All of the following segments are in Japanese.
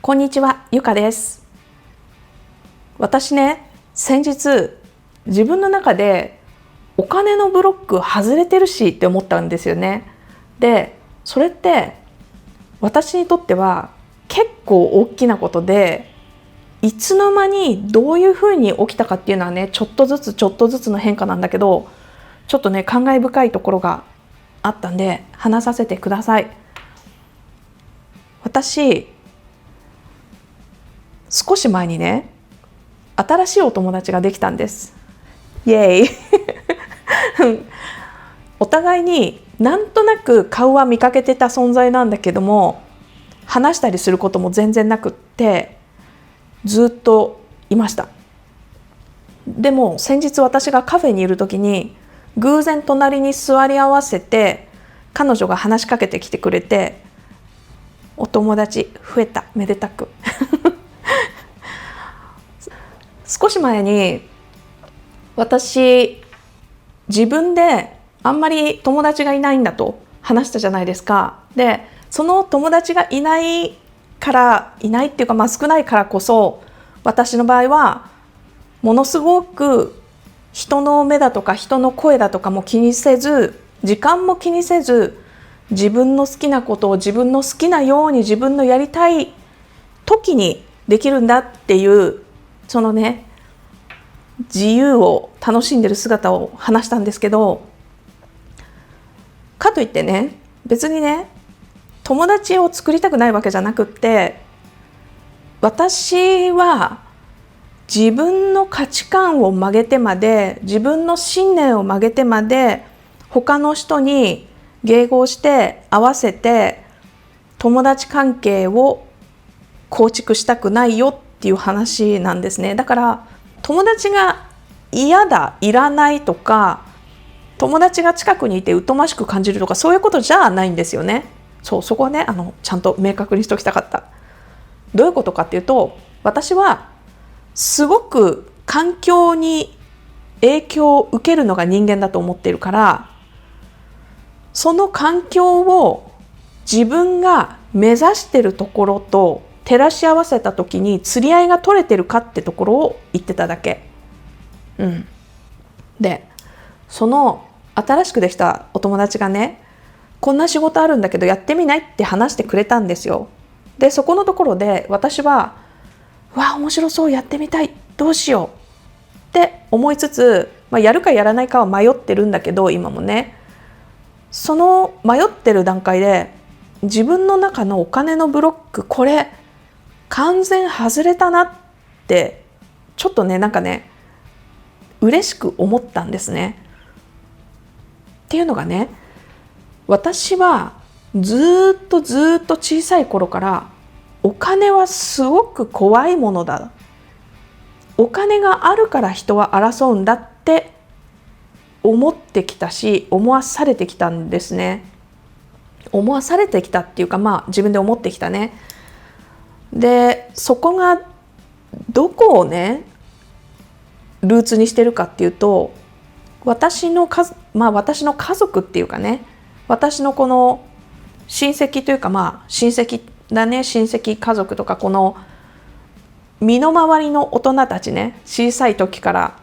こんにちは、ゆかです。私ね、先日自分の中でお金のブロック外れてるしって思ったんですよね。で、それって私にとっては結構大きなことで、いつの間にどういうふうに起きたかっていうのはね、ちょっとずつの変化なんだけど、ちょっとね、感慨深いところがあったんで話させてください。私、少し前にね、新しいお友達ができたんです。イエーイお互いになんとなく顔は見かけてた存在なんだけども、話したりすることも全然なくって、ずっといました。でも先日私がカフェにいる時に偶然隣に座り合わせて、彼女が話しかけてきてくれて、お友達増えた、めでたく少し前に私、自分であんまり友達がいないんだと話したじゃないですか。で、その友達がいないっていうか、少ないからこそ、私の場合はものすごく人の目だとか人の声だとかも気にせず、時間も気にせず、自分の好きなことを自分の好きなように自分のやりたい時にできるんだっていう、そのね、自由を楽しんでる姿を話したんですけど、かといってね、別にね、友達を作りたくないわけじゃなくって、私は自分の価値観を曲げてまで、自分の信念を曲げてまで、他の人に迎合して合わせて友達関係を構築したくないよっていう話なんですね。だから友達が嫌だ、いらないとか、友達が近くにいて疎ましく感じるとか、そういうことじゃないんですよね。そこはね、ちゃんと明確にしておきたかった。どういうことかっていうと、私はすごく環境に影響を受けるのが人間だと思っているから、その環境を自分が目指しているところと照らし合わせた時に釣り合いが取れてるかってところを言ってただけ。で、その新しくできたお友達がね、こんな仕事あるんだけどやってみないって話してくれたんですよ。で、そこのところで私は、面白そう、やってみたい、どうしようって思いつつ、やるかやらないかは迷ってるんだけど、今もね、その迷ってる段階で自分の中のお金のブロック、これ完全外れたなってちょっとね、嬉しく思ったんですね。っていうのがね、私はずっと小さい頃からお金はすごく怖いものだ、お金があるから人は争うんだって思ってきたし、思わされてきたんですね。思わされてきたっていうか、自分で思ってきたね。で、そこがどこをねルーツにしてるかっていうと、私の家族っていうかね、私のこの親戚というか、親戚だね、親戚家族とか、この身の回りの大人たちね、小さい時から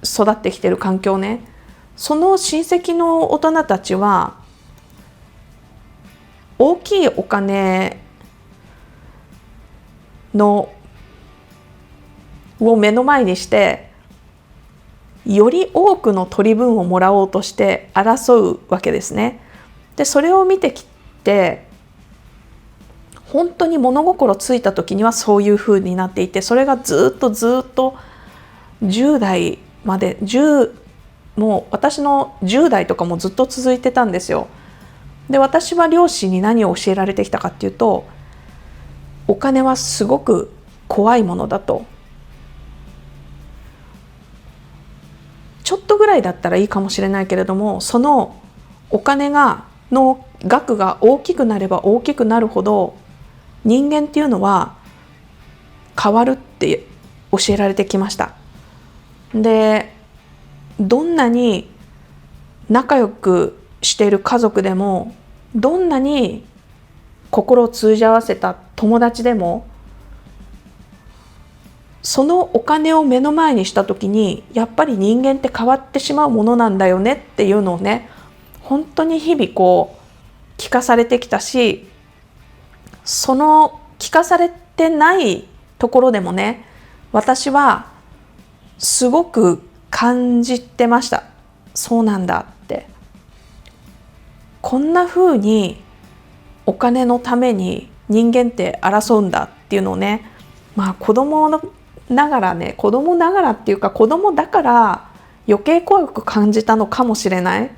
育ってきてる環境ね、その親戚の大人たちは大きいお金のを目の前にして、より多くの取り分をもらおうとして争うわけですね。で、それを見てきて、本当に物心ついた時にはそういう風になっていて、それがずっと10代まで、もう私の10代とかもずっと続いてたんですよ。で、私は両親に何を教えられてきたかっていうと、お金はすごく怖いものだと。ちょっとぐらいだったらいいかもしれないけれども、そのお金の額が大きくなれば大きくなるほど、人間っていうのは変わるって教えられてきました。で、どんなに仲良くしている家族でも、どんなに心を通じ合わせた友達でもそのお金を目の前にした時にやっぱり人間って変わってしまうものなんだよねっていうのをね、本当に日々こう聞かされてきたし、その聞かされてないところでもね、私はすごく感じてました。そうなんだって、こんな風にお金のために人間って争うんだっていうのをね、子供ながらっていうか、子供だから余計怖く感じたのかもしれない。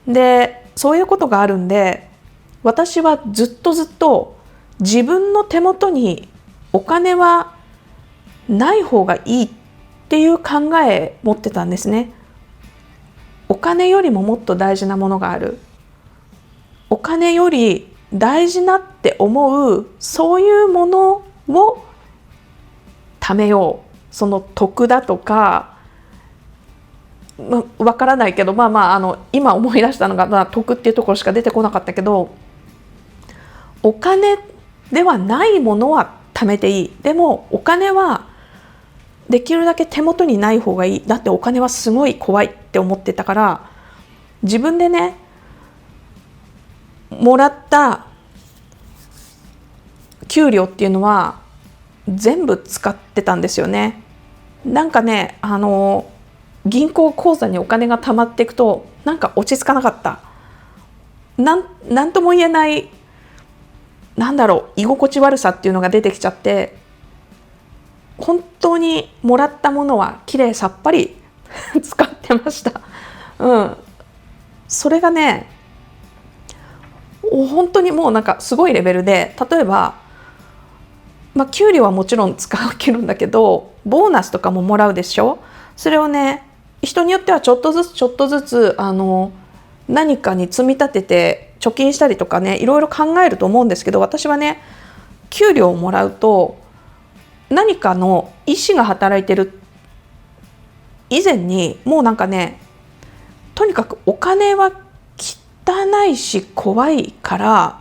で、そういうことがあるんで、私はずっと自分の手元にお金はない方がいいっていう考え持ってたんですね。お金よりももっと大事なものがある。お金より大事なって思うそういうものを貯めよう。その得だとか、わからないけど、今思い出したのが、得っていうところしか出てこなかったけど、お金ではないものは貯めていい。でもお金はできるだけ手元にない方がいい。だってお金はすごい怖いって思ってたから、自分でね、もらった給料っていうのは全部使ってたんですよね。なんかね、銀行口座にお金が貯まっていくとなんか落ち着かなかった。なんとも言えない、居心地悪さっていうのが出てきちゃって、本当にもらったものはきれいさっぱり使ってました。それがね、本当にもうなんかすごいレベルで、例えば、給料はもちろん使い切るんだけど、ボーナスとかももらうでしょ。それをね、人によってはちょっとずつ何かに積み立てて貯金したりとかね、いろいろ考えると思うんですけど、私はね、給料をもらうと何かの意思が働いてる以前に、もうなんかね、とにかくお金は汚いし怖いから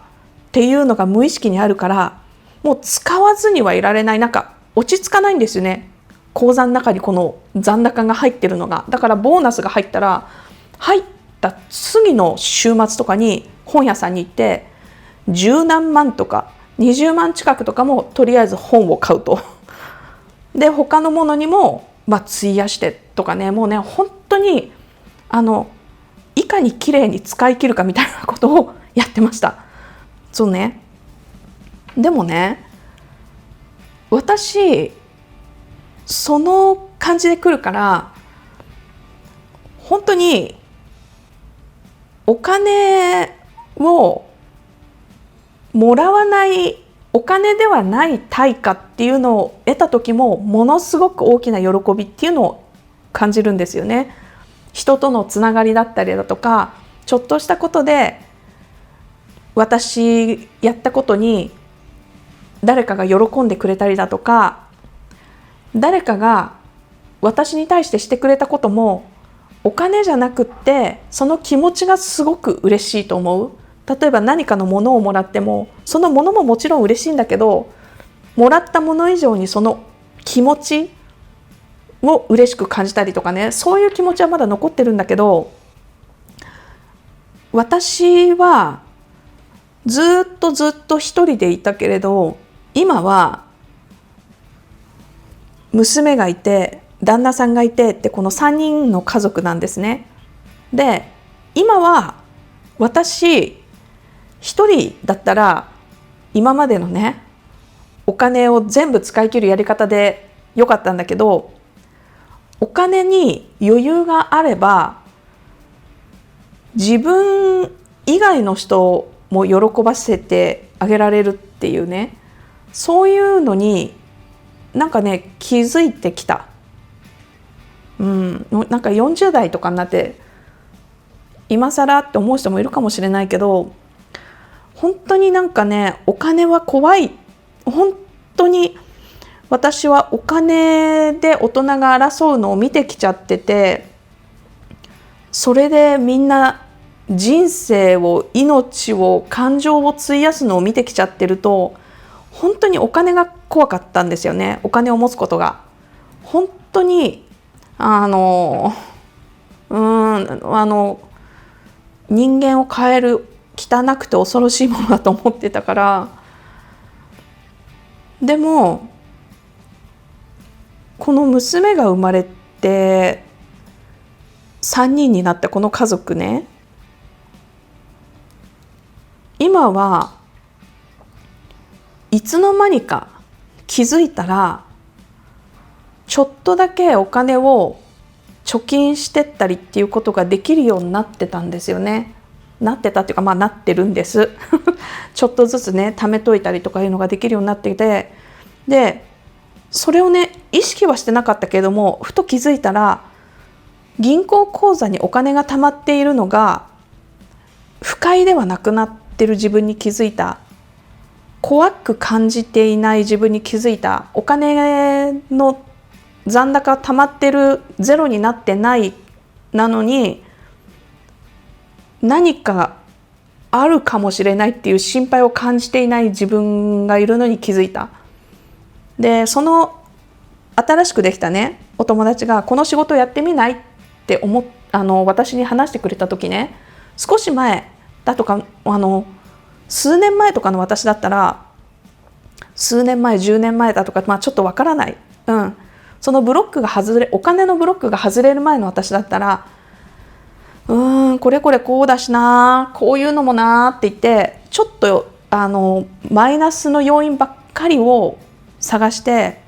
っていうのが無意識にあるから、もう使わずにはいられない。なんか落ち着かないんですよね。口座の中にこの残高が入ってるのが。だからボーナスが入ったら、入った次の週末とかに本屋さんに行って十何万とか20万近くとかもとりあえず本を買うと。で、他のものにも費やしてとかね、もうね、本当にいかに綺麗に使い切るかみたいなことをやってました。そうね。でもね、私その感じで来るから、本当にお金をもらわない、お金ではない対価っていうのを得た時もものすごく大きな喜びっていうのを感じるんですよね。人とのつながりだったりだとか、ちょっとしたことで私やったことに誰かが喜んでくれたりだとか、誰かが私に対してしてくれたこともお金じゃなくって、その気持ちがすごく嬉しいと思う。例えば何かのものをもらっても、そのものももちろん嬉しいんだけど、もらったもの以上にその気持ちを嬉しく感じたりとかね、そういう気持ちはまだ残ってるんだけど、私はずっと一人でいたけれど、今は娘がいて旦那さんがいてって、この3人の家族なんですね。で、今は私一人だったら今までのね、お金を全部使い切るやり方でよかったんだけど、お金に余裕があれば自分以外の人も喜ばせてあげられるっていうね、そういうのになんかね、気づいてきた。なんか40代とかになって今更って思う人もいるかもしれないけど、本当になんかね、お金は怖い。本当に私はお金で大人が争うのを見てきちゃってて、それでみんな人生を、命を、感情を費やすのを見てきちゃってると、本当にお金が怖かったんですよね。お金を持つことが本当に人間を変える汚くて恐ろしいものだと思ってたから。でもこの娘が生まれて3人になったこの家族ね、今はいつの間にか気づいたらちょっとだけお金を貯金してったりっていうことができるようになってたんですよね。なってたっていうか、なってるんですちょっとずつね貯めといたりとかいうのができるようになっていて、でそれをね意識はしてなかったけれども、ふと気づいたら銀行口座にお金が貯まっているのが不快ではなくなってる自分に気づいた。怖く感じていない自分に気づいた。お金の残高溜まってる、ゼロになってないなのに何かあるかもしれないっていう心配を感じていない自分がいるのに気づいた。でその新しくできたねお友達がこの仕事をやってみないって私に話してくれた時ね、少し前だとか数年前とかの私だったら、数年前10年前だとか、ちょっとわからない、そのブロックがお金のブロックが外れる前の私だったら、これこうだしな、こういうのもなって言ってちょっとマイナスの要因ばっかりを探して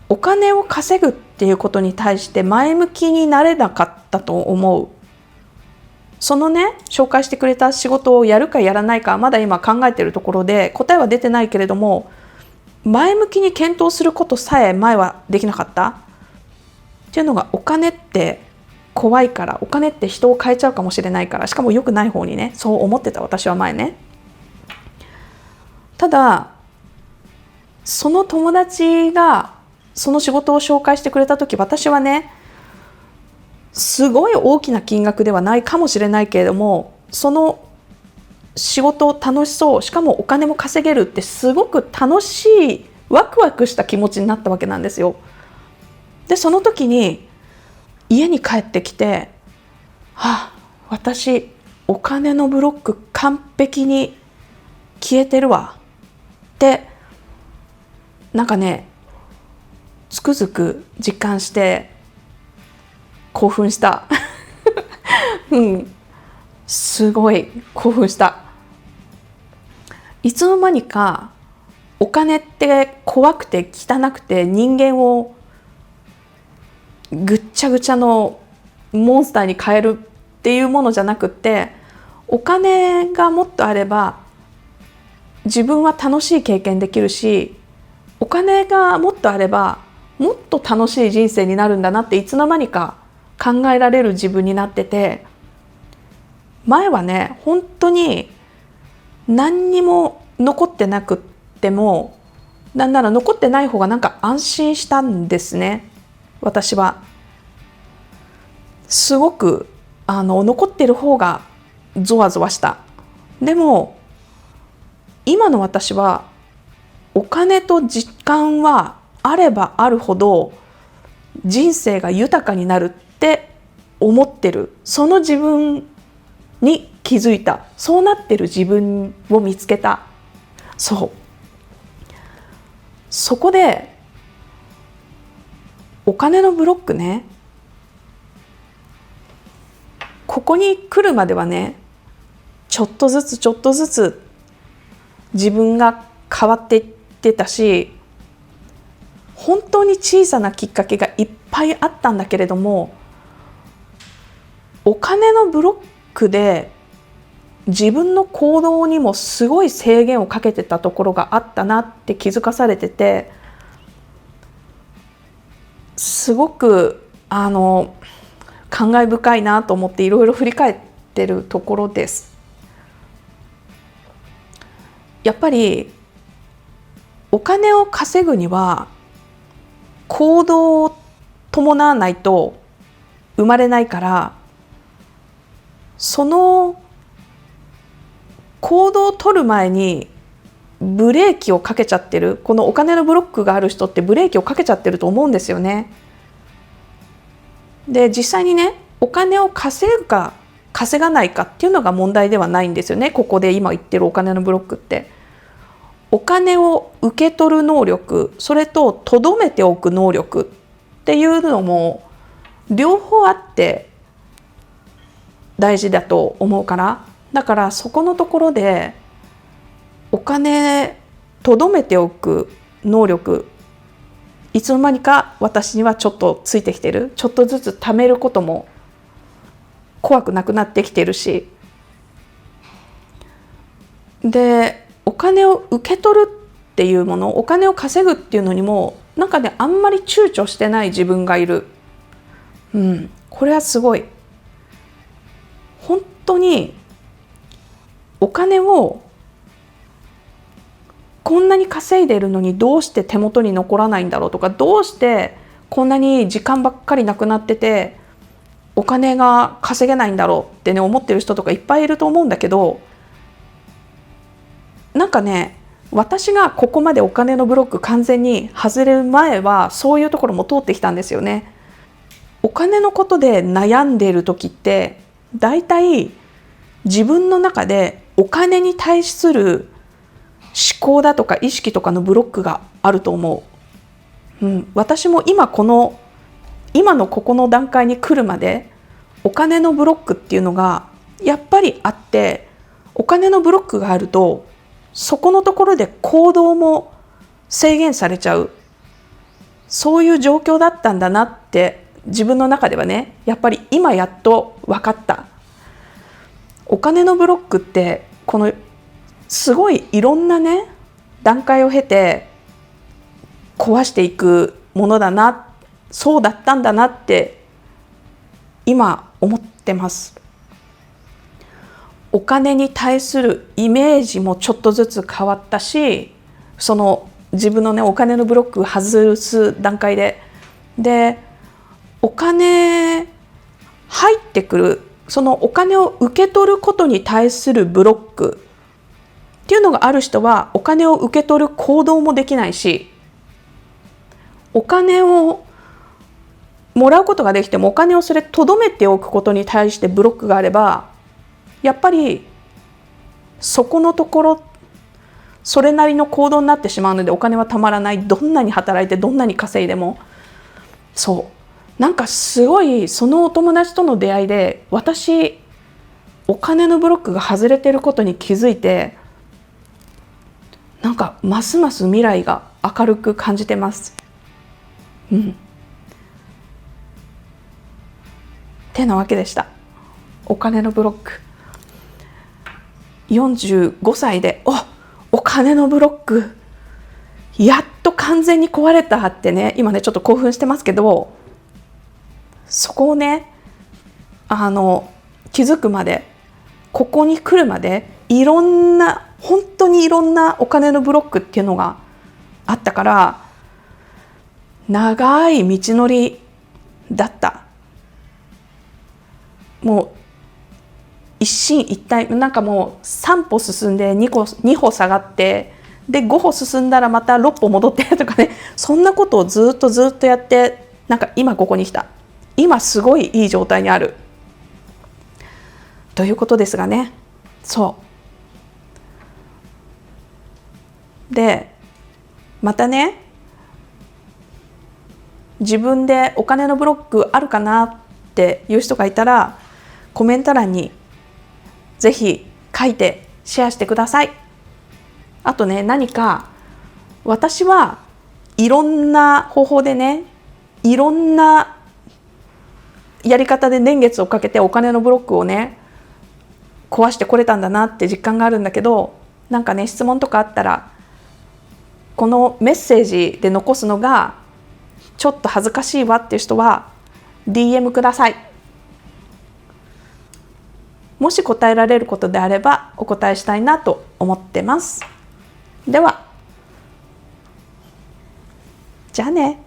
お金を稼ぐっていうことに対して前向きになれなかったと思う。そのね紹介してくれた仕事をやるかやらないかまだ今考えているところで答えは出てないけれども、前向きに検討することさえ前はできなかったっていうのが、お金って怖いから、お金って人を変えちゃうかもしれないから、しかも良くない方にね、そう思ってた私は前ね。ただその友達がその仕事を紹介してくれた時、私はねすごい大きな金額ではないかもしれないけれども、その仕事楽しそう、しかもお金も稼げるってすごく楽しいワクワクした気持ちになったわけなんですよ。でその時に家に帰ってきて、私お金のブロック完璧に消えてるわってなんかねつくづく実感して興奮したすごい興奮した。いつの間にかお金って怖くて汚くて人間をぐっちゃぐちゃのモンスターに変えるっていうものじゃなくって、お金がもっとあれば自分は楽しい経験できるし、お金がもっとあればもっと楽しい人生になるんだなっていつの間にか考えられる自分になってて、前はね本当に何にも残ってなくっても、なんなら残ってない方がなんか安心したんですね。私はすごく残ってる方がゾワゾワした。でも今の私はお金と時間はあればあるほど人生が豊かになるって思ってる。その自分に気づいた。そうなってる自分を見つけた。そこでお金のブロックね、ここに来るまではねちょっとずつ自分が変わっていってたし、本当に小さなきっかけがいっぱいあったんだけれども、お金のブロックで自分の行動にもすごい制限をかけてたところがあったなって気づかされてて、すごく感慨深いなと思っていろいろ振り返ってるところです。やっぱりお金を稼ぐには行動を伴わないと生まれないから、その行動を取る前にブレーキをかけちゃってる、このお金のブロックがある人ってブレーキをかけちゃってると思うんですよね。で実際にね、お金を稼ぐか稼がないかっていうのが問題ではないんですよね。ここで今言ってるお金のブロックって、お金を受け取る能力、それと留めておく能力っていうのも両方あって大事だと思うから、だからそこのところでお金留めておく能力、いつの間にか私にはちょっとついてきてる。ちょっとずつ貯めることも怖くなくなってきてるし、でお金を受け取るっていうもの、お金を稼ぐっていうのにもなんかね、あんまり躊躇してない自分がいる。これはすごい。本当にお金をこんなに稼いでいるのにどうして手元に残らないんだろうとか、どうしてこんなに時間ばっかりなくなっててお金が稼げないんだろうってね、思ってる人とかいっぱいいると思うんだけど、なんかね、私がここまでお金のブロック完全に外れる前はそういうところも通ってきたんですよね。お金のことで悩んでいる時ってだいたい自分の中でお金に対する思考だとか意識とかのブロックがあると思う。私も今のここの段階に来るまでお金のブロックっていうのがやっぱりあって、お金のブロックがあるとそこのところで行動も制限されちゃう、そういう状況だったんだなって自分の中ではね、やっぱり今やっと分かった。お金のブロックってこのすごいいろんなね段階を経て壊していくものだな、そうだったんだなって今思ってます。お金に対するイメージもちょっとずつ変わったし、その自分のねお金のブロックを外す段階でお金入ってくる、そのお金を受け取ることに対するブロックっていうのがある人はお金を受け取る行動もできないし、お金をもらうことができてもお金をそれ留めておくことに対してブロックがあれば、やっぱりそこのところそれなりの行動になってしまうので、お金はたまらない。どんなに働いてどんなに稼いでも。なんかすごいそのお友達との出会いで私お金のブロックが外れてることに気づいて、なんかますます未来が明るく感じてます。てなわけでした。お金のブロック。45歳でお金のブロックやっと完全に壊れたってね、今ねちょっと興奮してますけど、そこをね気づくまで、ここに来るまで本当にいろんなお金のブロックっていうのがあったから、長い道のりだった。もう一進一退、なんかもう3歩進んで2歩下がって、で5歩進んだらまた6歩戻ってとかね、そんなことをずっとやって、なんか今ここに来た。今すごいいい状態にあるということですがね。でまたね、自分でお金のブロックあるかなっていう人がいたらコメント欄にぜひ書いてシェアしてください。あとね、何か私はいろんな方法でね、いろんなやり方で年月をかけてお金のブロックをね壊してこれたんだなって実感があるんだけど、なんかね質問とかあったらこのメッセージで残すのがちょっと恥ずかしいわっていう人は DM ください。もし答えられることであればお答えしたいなと思ってます。では、じゃあね。